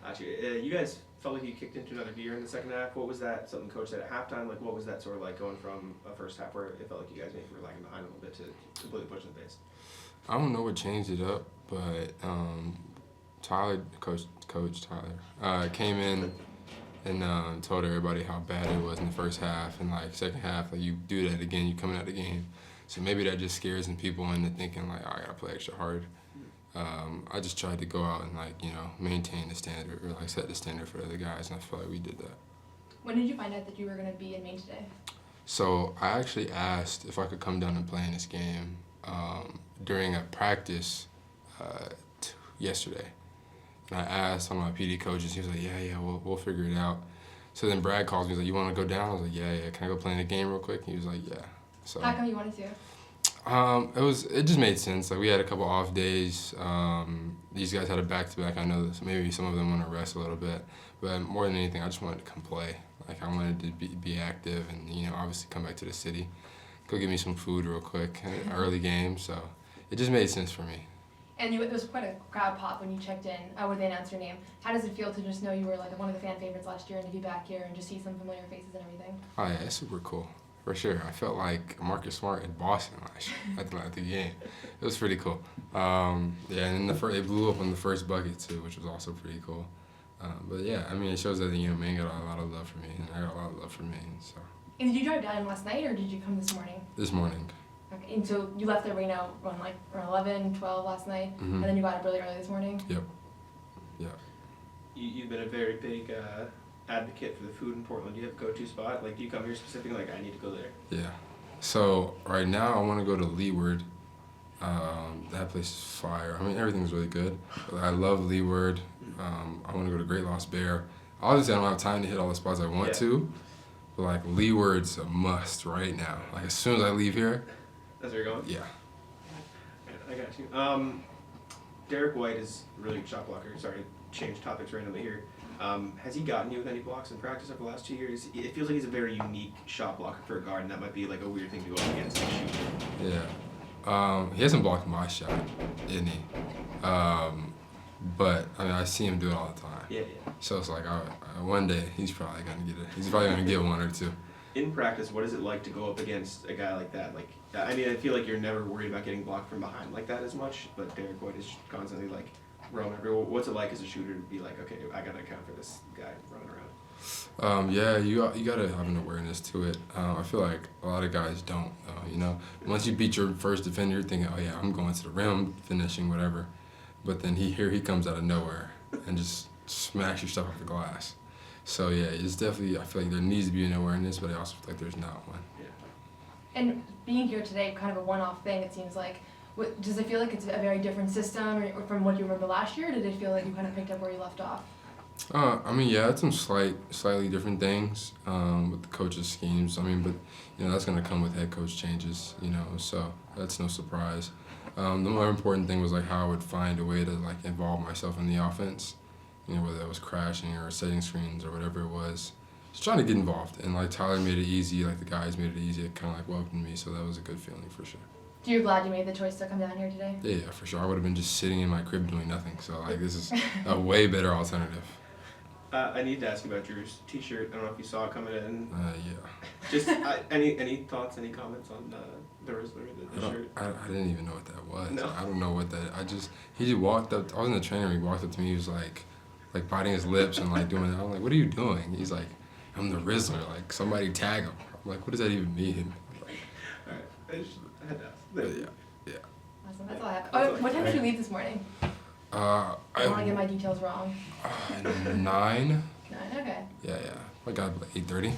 Actually, you guys felt like you kicked into another gear in the second half. What was that? Something coach said at halftime. Like, what was that sort of like going from a first half where it felt like you guys maybe were lagging behind a little bit to completely pushing the pace? I don't know what changed it up, but Tyler, Coach Tyler, came in and told everybody how bad it was in the first half, and like second half, like you do that again, you coming out the game. So maybe that just scares some people into thinking like, oh, I gotta play extra hard. I just tried to go out and like maintain the standard or like set the standard for the other guys, and I feel like we did that. When did you find out that you were going to be in Maine today? So I actually asked if I could come down and play in this game during a practice yesterday. And I asked one of my PD coaches. He was like, yeah, we'll figure it out. So then Brad calls me. He's like, you want to go down? I was like, yeah. Can I go play in the game real quick? He was like, yeah. So how come you wanted to? It just made sense. Like we had a couple off days. These guys had a back-to-back. I know that maybe some of them want to rest a little bit, but more than anything, I just wanted to come play. Like I wanted to be active and obviously come back to the city, go get me some food real quick. Early game, so it just made sense for me. And there was quite a crowd pop when you checked in when they announced your name. How does it feel to just know you were like one of the fan favorites last year and to be back here and just see some familiar faces and everything? Oh yeah, it's super cool. For sure. I felt like Marcus Smart in Boston last year at the game. It was pretty cool. And then they blew up on the first bucket too, which was also pretty cool. But yeah, I mean, it shows that Maine got a lot of love for me, and I got a lot of love for Maine. So. And did you drive down last night, or did you come this morning? This morning. Okay, and so you left the arena around like around 11, 12 last night, and then you got up really early this morning? Yep. Yeah. You've been a very big advocate for the food in Portland. Do you have a go-to spot? Like, do you come here specifically, like, I need to go there? Yeah. So right now I want to go to Leeward. That place is fire. I mean, everything's really good. But I love Leeward. I want to go to Great Lost Bear. Obviously, I don't have time to hit all the spots I want to, but like Leeward's a must right now. Like as soon as I leave here. That's where you're going? Yeah. I got you. Derek White is a really good shot blocker. Sorry to change topics randomly here. Has he gotten you with any blocks in practice over the last 2 years? It feels like he's a very unique shot blocker for a guard, and that might be like a weird thing to go up against and shoot. Yeah. He hasn't blocked my shot, didn't he? But I mean, I see him do it all the time. Yeah. So it's like, one day he's probably gonna get it. He's probably gonna get one or two. In practice, what is it like to go up against a guy like that? Like, I mean, I feel like you're never worried about getting blocked from behind like that as much, but Derek White is constantly like roaming everywhere. What's it like as a shooter to be like, okay, I gotta account for this guy running around? Yeah, you gotta have an awareness to it. I feel like a lot of guys don't, though. Once you beat your first defender, you're thinking, oh yeah, I'm going to the rim, finishing, whatever. But then he comes out of nowhere and just smash your stuff off the glass. So yeah, it's definitely, I feel like there needs to be an awareness, but I also feel like there's not one. Yeah. And being here today, kind of a one-off thing, it seems like. Does it feel like it's a very different system or from what you remember last year, or did it feel like you kind of picked up where you left off? I mean, yeah, it's some slightly different things with the coaches' schemes. I mean, but that's gonna come with head coach changes. So that's no surprise. The more important thing was like how I would find a way to like involve myself in the offense. Whether that was crashing or setting screens or whatever it was. Just trying to get involved, and like Tyler made it easy. Like the guys made it easy. It kind of like welcomed me, so that was a good feeling for sure. So you're glad you made the choice to come down here today? Yeah, for sure. I would have been just sitting in my crib doing nothing. So like this is a way better alternative. I need to ask you about Drew's T-shirt. I don't know if you saw it coming in. Yeah. Just any thoughts, any comments on the Rizzler, the shirt? I didn't even know what that was. No. I don't know what that. He just walked up. I was in the training room. He walked up to me. He was like biting his lips and like doing that. I'm like, what are you doing? He's like, I'm the Rizzler. Like somebody tag him. I'm like, what does that even mean? All right. I had to ask. Yeah. Awesome. That's all I have. What time did you leave this morning? I don't want to get my details wrong. 9. 9. Okay. Yeah. I got up like 8:30.